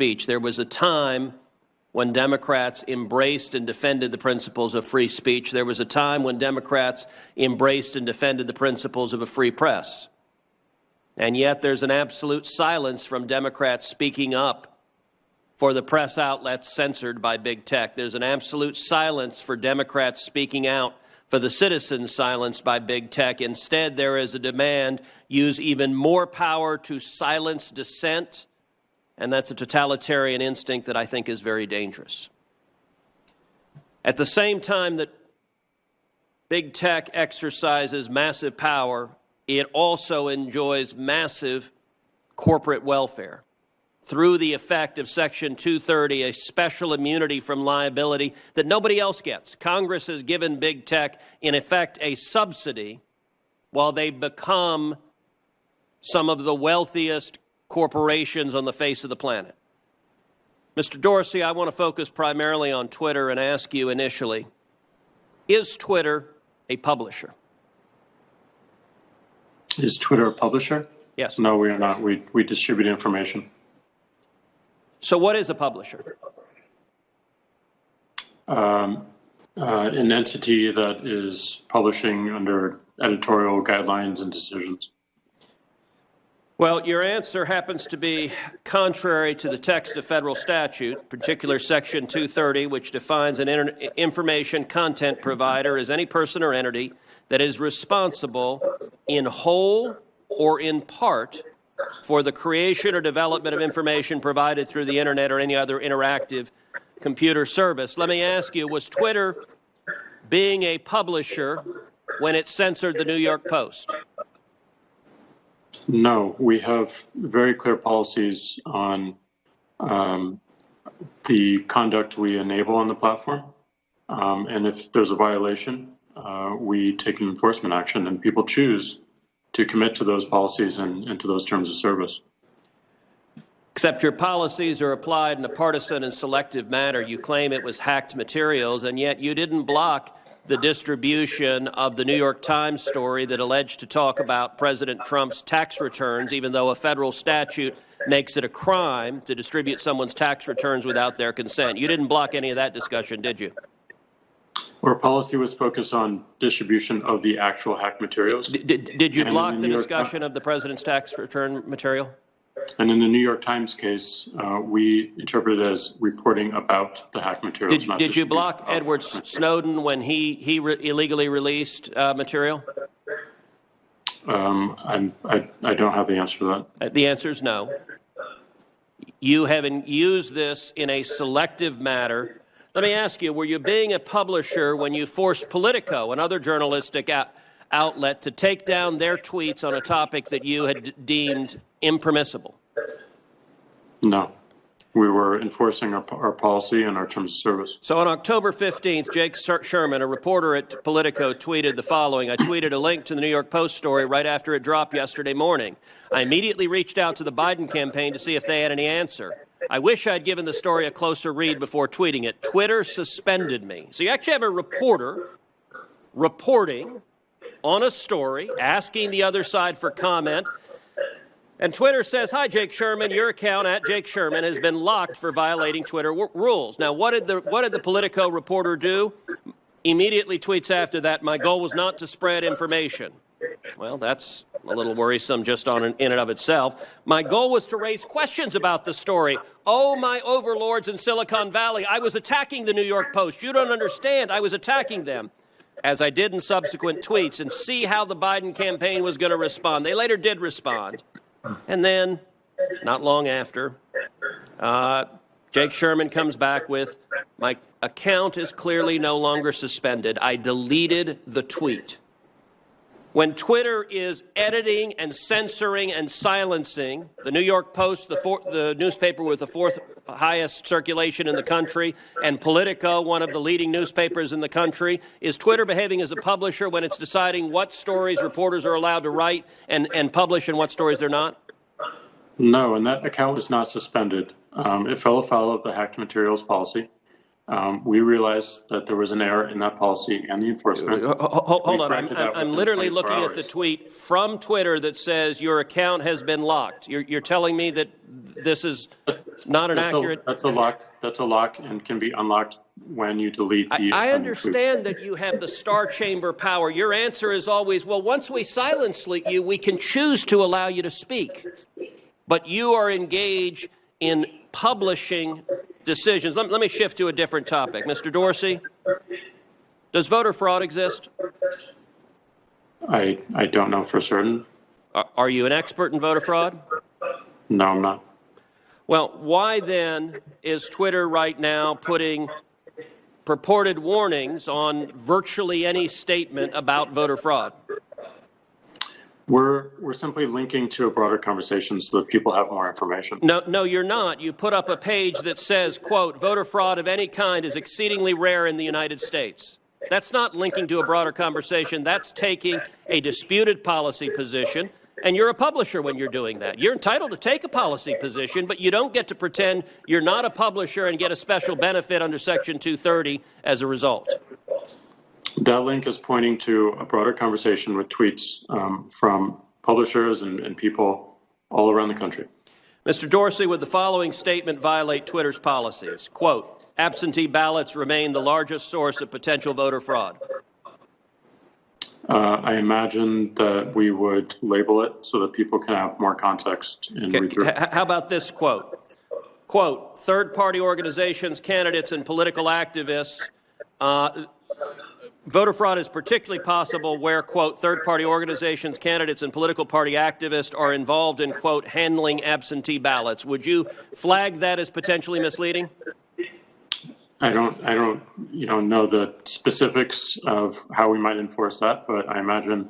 speech. There was a time when Democrats embraced and defended the principles of free speech. There was a time when Democrats embraced and defended the principles of a free press. And yet there's an absolute silence from Democrats speaking up for the press outlets censored by big tech. There's an absolute silence for Democrats speaking out for the citizens silenced by big tech. Instead, there is a demand, use even more power to silence dissent, and that's a totalitarian instinct that I think is very dangerous. At the same time that big tech exercises massive power, it also enjoys massive corporate welfare through the effect of Section 230, a special immunity from liability that nobody else gets. Congress has given big tech, in effect, a subsidy while they become some of the wealthiest corporations on the face of the planet. Mr. Dorsey, I want to focus primarily on Twitter and ask you initially, is Twitter a publisher? Is Twitter a publisher? Yes. No, we are not. We distribute information. So what is a publisher? An entity that is publishing under editorial guidelines and decisions. Well, your answer happens to be contrary to the text of federal statute, particular Section 230, which defines an information content provider as any person or entity that is responsible in whole or in part for the creation or development of information provided through the internet or any other interactive computer service. Let me ask you, was Twitter being a publisher when it censored the New York Post? No, we have very clear policies on the conduct we enable on the platform. And if there's a violation, we take an enforcement action, and people choose to commit to those policies and to those terms of service. Except your policies are applied in a partisan and selective manner. You claim it was hacked materials, and yet you didn't block the distribution of the New York Times story that alleged to talk about President Trump's tax returns, even though a federal statute makes it a crime to distribute someone's tax returns without their consent. You didn't block any of that discussion, did you? Our policy was focused on distribution of the actual hacked materials. Did you block the discussion of the president's tax return material? And in the New York Times case, we interpret it as reporting about the hacked materials. Did you block Edward Snowden when he illegally released material? I don't have the answer to that. The answer is no. You haven't used this in a selective manner. Let me ask you, were you being a publisher when you forced Politico, another journalistic outlet, to take down their tweets on a topic that you had deemed impermissible? No. We were enforcing our policy and our terms of service. So on October 15th, Jake Sherman, a reporter at Politico, tweeted the following. I tweeted a link to the New York Post story right after it dropped yesterday morning. I immediately reached out to the Biden campaign to see if they had any answer. I wish I'd given the story a closer read before tweeting it. Twitter suspended me. So you actually have a reporter reporting on a story, asking the other side for comment. And Twitter says, hi, Jake Sherman, your account at Jake Sherman has been locked for violating Twitter rules. Now, what did the Politico reporter do? Immediately tweets after that, my goal was not to spread information. Well, that's a little worrisome just in and of itself. My goal was to raise questions about the story. Oh, my overlords in Silicon Valley, I was attacking the New York Post. You don't understand. I was attacking them, as I did in subsequent tweets, and see how the Biden campaign was going to respond. They later did respond. And then, not long after, Jake Sherman comes back with, my account is clearly no longer suspended. I deleted the tweet. When Twitter is editing and censoring and silencing the New York Post, the newspaper with the fourth highest circulation in the country, and Politico, one of the leading newspapers in the country, is Twitter behaving as a publisher when it's deciding what stories reporters are allowed to write and publish and what stories they're not? No, and that account was not suspended. It fell afoul of the hacked materials policy. We realized that there was an error in that policy and the enforcement. Hold on. I'm literally looking at the tweet from Twitter that says your account has been locked. You're telling me that this is not an accurate... That's a lock. That's a lock and can be unlocked when you delete the... I understand that you have the star chamber power. Your answer is always, well, once we silence you, we can choose to allow you to speak. But you are engaged in publishing decisions. Let me shift to a different topic. Mr. Dorsey, does voter fraud exist? I don't know for certain. Are you an expert in voter fraud? No, I'm not. Well, why then is Twitter right now putting purported warnings on virtually any statement about voter fraud? We're simply linking to a broader conversation so that people have more information. No, you're not. You put up a page that says, quote, voter fraud of any kind is exceedingly rare in the United States. That's not linking to a broader conversation. That's taking a disputed policy position, and you're a publisher when you're doing that. You're entitled to take a policy position, but you don't get to pretend you're not a publisher and get a special benefit under Section 230 as a result. That link is pointing to a broader conversation with tweets from publishers and people all around the country. Mr. Dorsey, would the following statement violate Twitter's policies? Quote, absentee ballots remain the largest source of potential voter fraud. I imagine that we would label it so that people can have more context in read through. How about this quote? Quote, third-party organizations, candidates, and political activists voter fraud is particularly possible where, quote, third-party organizations, candidates, and political party activists are involved in, quote, handling absentee ballots. Would you flag that as potentially misleading? I don't know the specifics of how we might enforce that, but I imagine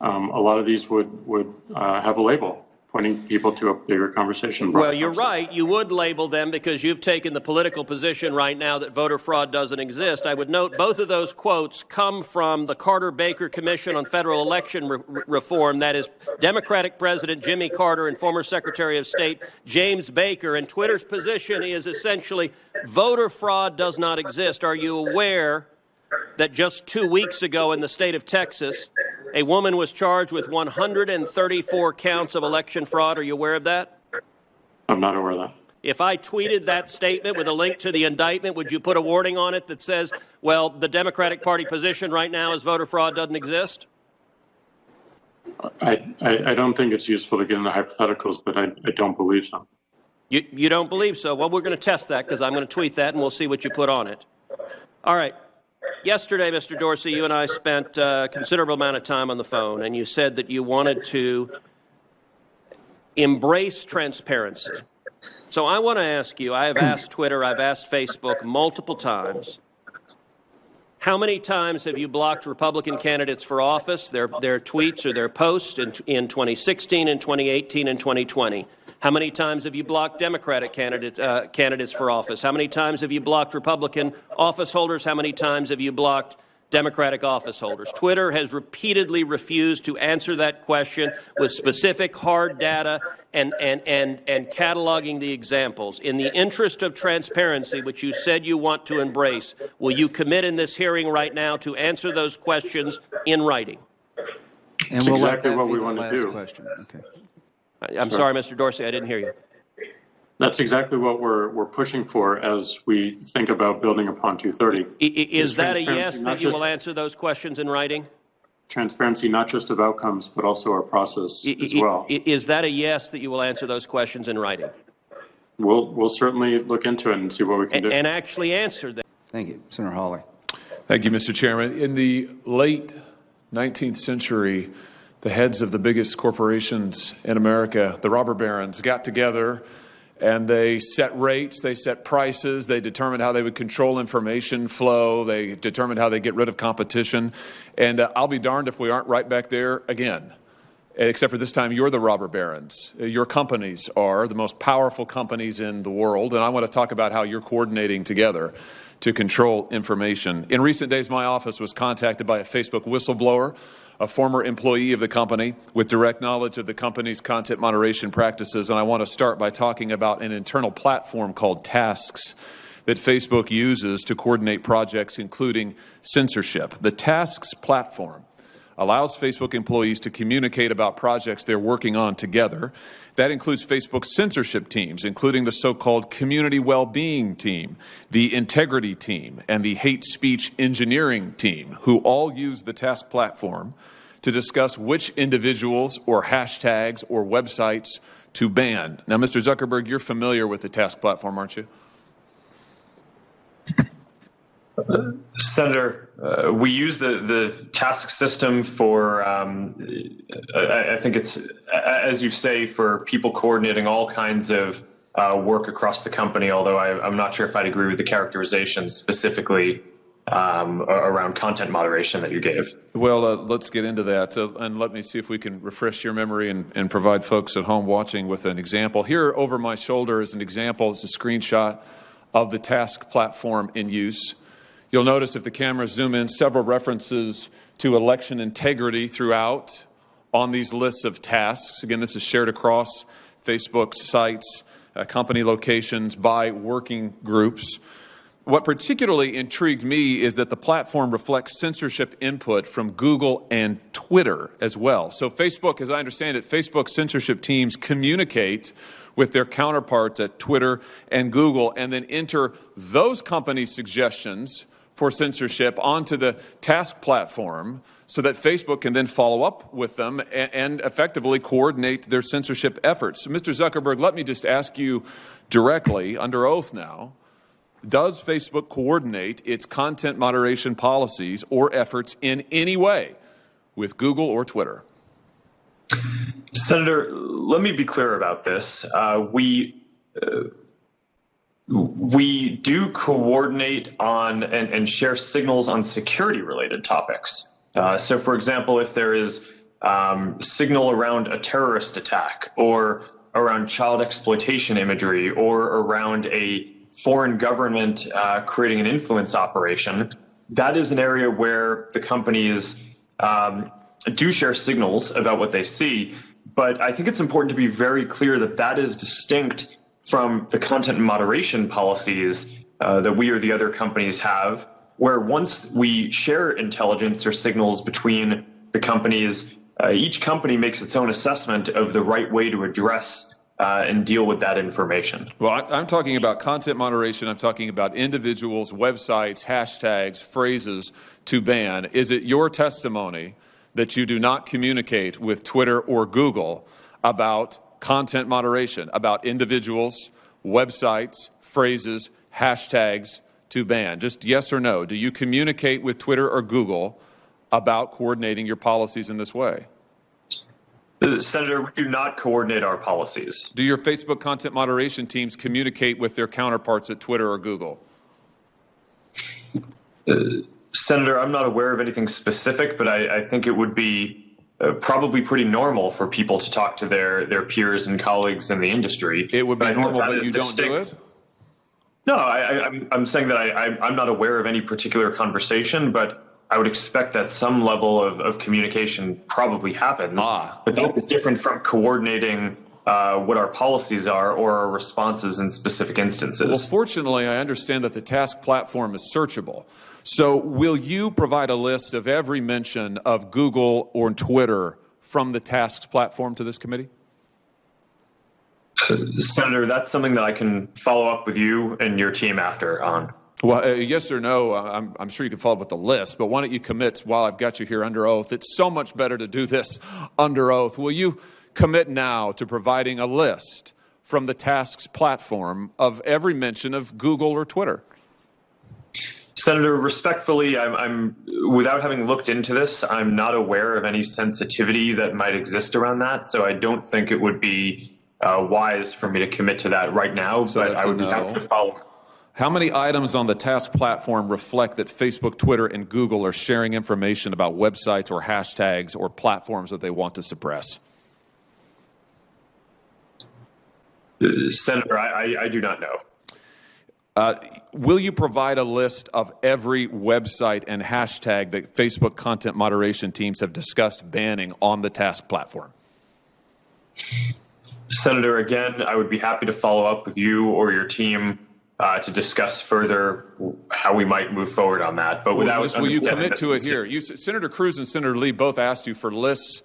a lot of these would have a label pointing people to a bigger conversation. Well, you're right. You would label them because you've taken the political position right now that voter fraud doesn't exist. I would note both of those quotes come from the Carter-Baker Commission on Federal Election Reform. That is Democratic President Jimmy Carter and former Secretary of State James Baker. And Twitter's position is essentially voter fraud does not exist. Are you aware that just 2 weeks ago in the state of Texas, a woman was charged with 134 counts of election fraud? Are you aware of that? I'm not aware of that. If I tweeted that statement with a link to the indictment, would you put a warning on it that says, well, the Democratic Party position right now is voter fraud doesn't exist? I don't think it's useful to get into hypotheticals, but I don't believe so. You don't believe so? Well, we're going to test that because I'm going to tweet that and we'll see what you put on it. All right. Yesterday, Mr. Dorsey, you and I spent a considerable amount of time on the phone, and you said that you wanted to embrace transparency. So I want to ask you, I have asked Twitter, I've asked Facebook multiple times, how many times have you blocked Republican candidates for office, their tweets or their posts in 2016 and 2018 and 2020? How many times have you blocked Democratic candidates for office? How many times have you blocked Republican office holders? How many times have you blocked Democratic office holders? Twitter has repeatedly refused to answer that question with specific hard data and cataloging the examples. In the interest of transparency, which you said you want to embrace, will you commit in this hearing right now to answer those questions in writing? That's exactly what we want to do. Question. Okay. I'm sorry, Mr. Dorsey, I didn't hear you. That's exactly what we're pushing for as we think about building upon 230. Is that a yes that you will answer those questions in writing? Transparency, not just of outcomes, but also our process as well. Is that a yes that you will answer those questions in writing? We'll certainly look into it and see what we can do. And actually answer them. Thank you. Senator Hawley. Thank you, Mr. Chairman. In the late 19th century, the heads of the biggest corporations in America, the robber barons, got together and they set rates, they set prices, they determined how they would control information flow, they determined how they get rid of competition. And I'll be darned if we aren't right back there again. Except for this time, you're the robber barons. Your companies are the most powerful companies in the world, and I want to talk about how you're coordinating together to control information. In recent days, my office was contacted by a Facebook whistleblower, a former employee of the company with direct knowledge of the company's content moderation practices, and I want to start by talking about an internal platform called Tasks that Facebook uses to coordinate projects, including censorship. The Tasks platform allows Facebook employees to communicate about projects they're working on together. That includes Facebook's censorship teams, including the so-called community well-being team, the integrity team, and the hate speech engineering team, who all use the Task platform to discuss which individuals or hashtags or websites to ban. Now, Mr. Zuckerberg, you're familiar with the Task platform, aren't you? Senator, we use the task system for, I think it's, as you say, for people coordinating all kinds of work across the company, although I'm not sure if I'd agree with the characterization specifically around content moderation that you gave. Well, let's get into that, and let me see if we can refresh your memory and provide folks at home watching with an example. Here over my shoulder is an example. It's a screenshot of the Task platform in use. You'll notice if the cameras zoom in, several references to election integrity throughout on these lists of tasks. Again, this is shared across Facebook's sites, company locations, by working groups. What particularly intrigued me is that the platform reflects censorship input from Google and Twitter as well. So Facebook, as I understand it, Facebook censorship teams communicate with their counterparts at Twitter and Google and then enter those companies' suggestions for censorship onto the Task platform so that Facebook can then follow up with them and effectively coordinate their censorship efforts. So, Mr. Zuckerberg, let me just ask you directly, under oath now, does Facebook coordinate its content moderation policies or efforts in any way with Google or Twitter? Senator, let me be clear about this. We do coordinate on and share signals on security-related topics. So, for example, if there is signal around a terrorist attack or around child exploitation imagery or around a foreign government creating an influence operation, that is an area where the companies do share signals about what they see. But I think it's important to be very clear that that is distinct from the content moderation policies that we or the other companies have, where once we share intelligence or signals between the companies, each company makes its own assessment of the right way to address and deal with that information. Well, I'm talking about content moderation. I'm talking about individuals, websites, hashtags, phrases to ban. Is it your testimony that you do not communicate with Twitter or Google about content moderation, about individuals, websites, phrases, hashtags to ban? Just yes or no. Do you communicate with Twitter or Google about coordinating your policies in this way? Senator, we do not coordinate our policies. Do your Facebook content moderation teams communicate with their counterparts at Twitter or Google? Senator, I'm not aware of anything specific, but I think it would be probably pretty normal for people to talk to their peers and colleagues in the industry. It would be normal, but you don't do it? No, I'm saying that I'm not aware of any particular conversation, but I would expect that some level of communication probably happens. But that is different from coordinating what our policies are or our responses in specific instances. Well, fortunately, I understand that the Task platform is searchable. So will you provide a list of every mention of Google or Twitter from the Tasks platform to this committee? Senator, that's something that I can follow up with you and your team after on. Well, yes or no, I'm sure you can follow up with the list, but why don't you commit while I've got you here under oath? It's so much better to do this under oath. Will you commit now to providing a list from the Tasks platform of every mention of Google or Twitter? Senator, respectfully, I'm without having looked into this, I'm not aware of any sensitivity that might exist around that, so I don't think it would be wise for me to commit to that right now, so but I would be happy to follow. How many items on the Task platform reflect that Facebook, Twitter, and Google are sharing information about websites or hashtags or platforms that they want to suppress? Senator, I do not know. Will you provide a list of every website and hashtag that Facebook content moderation teams have discussed banning on the Task platform? Senator, again, I would be happy to follow up with you or your team to discuss further how we might move forward on that. But without will you commit to it here? Senator Cruz and Senator Lee both asked you for lists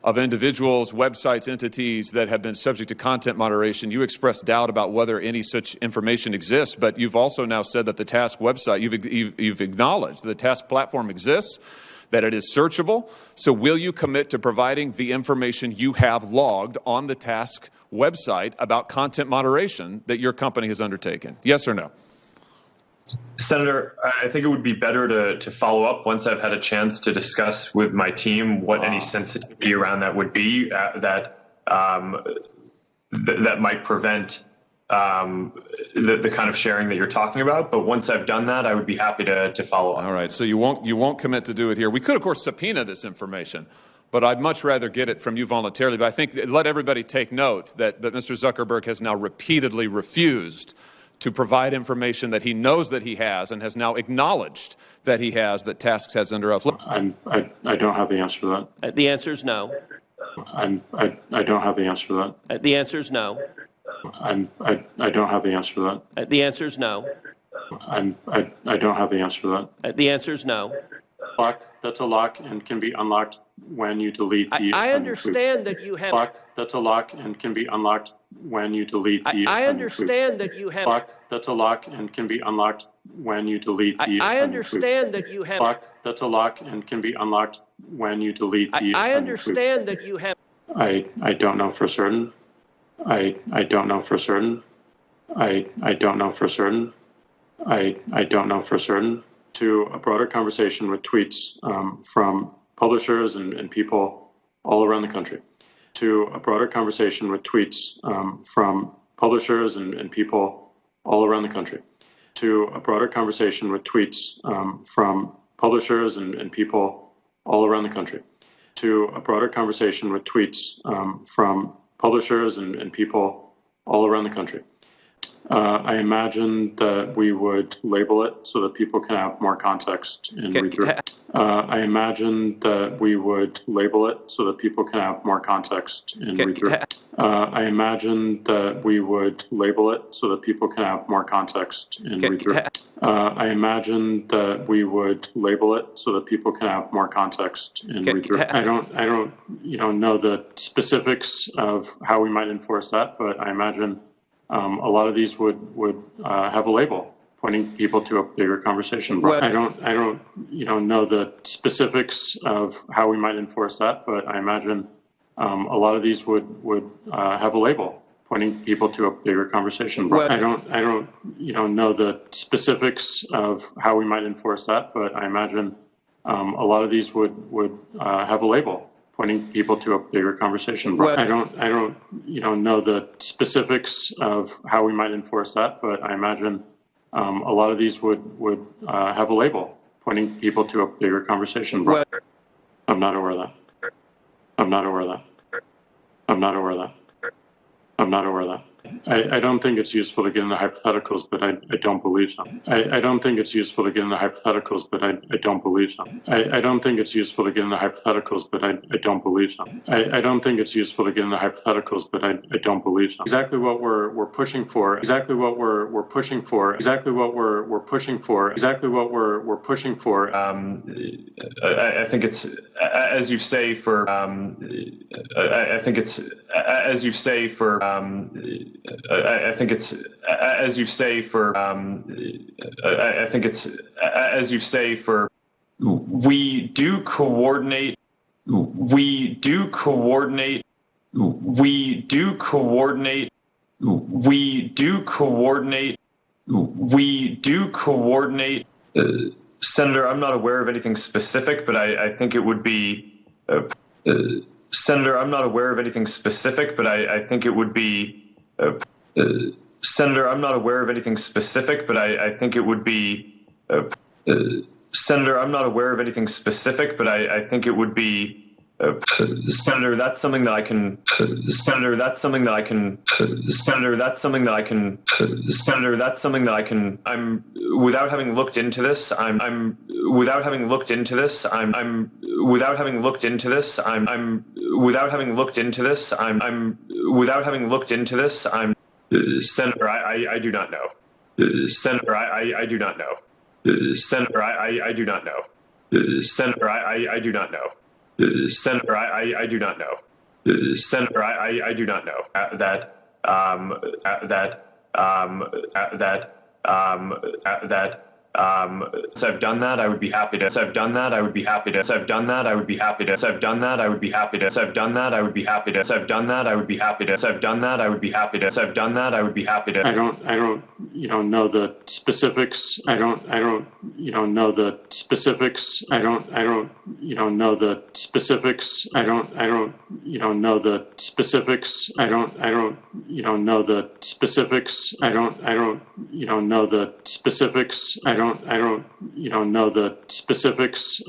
of individuals, websites, entities that have been subject to content moderation. You expressed doubt about whether any such information exists, but you've also now said that the task website, you've acknowledged the task platform exists, that it is searchable. So will you commit to providing the information you have logged on the task website about content moderation that your company has undertaken? Yes or no? Senator, I think it would be better to follow up once I've had a chance to discuss with my team what any sensitivity around that would be that might prevent the kind of sharing that you're talking about. But once I've done that, I would be happy to follow up. All right. So you won't commit to do it here. We could, of course, subpoena this information, but I'd much rather get it from you voluntarily. But I think let everybody take note that Mr. Zuckerberg has now repeatedly refused to provide information that he knows that he has and has now acknowledged that he has, that Tasks has under oath. I don't have the answer to that. The answer is no. I don't have the answer to that. The answer is no. I don't have the answer to that. The answer is no. I don't have the answer to that. The answer is no. Lock, that's a lock and can be unlocked when you delete the... I understand that you have... Lock, that's a lock and can be unlocked when you delete the... I understand that you have... Lock, that's a lock and can be unlocked when you delete the... I understand that you have... Lock, that's a lock and can be unlocked when you delete the... I understand that you have... I don't know for certain. I don't know for certain. I don't know for certain. I don't know for certain. To a broader conversation with tweets from publishers and people all around the country. To a broader conversation with tweets from publishers and people all around the country. To a broader conversation with tweets from publishers and people all around the country. To a broader conversation with tweets from publishers and people all around the country. I imagine that we would label it so that people can have more context in read through. I imagine that we would label it so that people can have more context in read through. I imagine that we would label it so that people can have more context in read through. I imagine that we would label it so that people can have more context in read through. I don't know the specifics of how we might enforce that, but I imagine a lot of these would have a label pointing people to a bigger conversation. I don't know the specifics of how we might enforce that, but I imagine a lot of these would have a label pointing people to a bigger conversation. I don't know the specifics of how we might enforce that, but I imagine a lot of these would have a label pointing people to a bigger conversation. I don't know the specifics of how we might enforce that, but I imagine a lot of these would have a label pointing people to a bigger conversation. I'm not aware of that. I'm not aware of that. I'm not aware of that. I'm not aware of that. I don't think it's useful to get into hypotheticals, but I don't believe so. I don't think it's useful to get into hypotheticals, but I don't believe so. I don't think it's useful to get into hypotheticals, but I don't believe so. I don't think it's useful to get into hypotheticals, but I don't believe so. Exactly what we're pushing for. Exactly what we're pushing for. Exactly what we're pushing for. Exactly what we're pushing for. I think it's as you say for. I think it's as you say for. I think it's as you say for. I think it's as you say for. We do coordinate. We do coordinate. We do coordinate. We do coordinate. We do coordinate. Senator, I'm not aware of anything specific, but I think it would be. Senator, I'm not aware of anything specific, but I think it would be. Senator, I'm not aware of anything specific, but I think it would be. Senator, I'm not aware of anything specific, but I think it would be. Senator, that's something that I can. Senator, that's something that I can. Senator, that's something that I can. Senator, that's something that I can. I'm without having looked into this. I'm without having looked into this. I'm without having looked into this. I'm without having looked into this. I'm without having looked into this. I'm Senator. I do not know. Senator, I do not know. Senator, I do not know. Senator, I do not know. Senator, I do not know. Senator, I do not know so I've done that, I would be happy to. So I've done that, I would be happy to. So I've done that, I would be happy to. So I've done that, I would be happy to. So I've done that, I would be happy to. So I've done that, I would be happy to. So I've done that, I would be happy to. So I've done that, I would be happy to. I don't, know the specifics. I don't, know the specifics. I don't, know the specifics. I don't, know the specifics. I don't, know the specifics. I don't, know the specifics. I don't, know the specifics.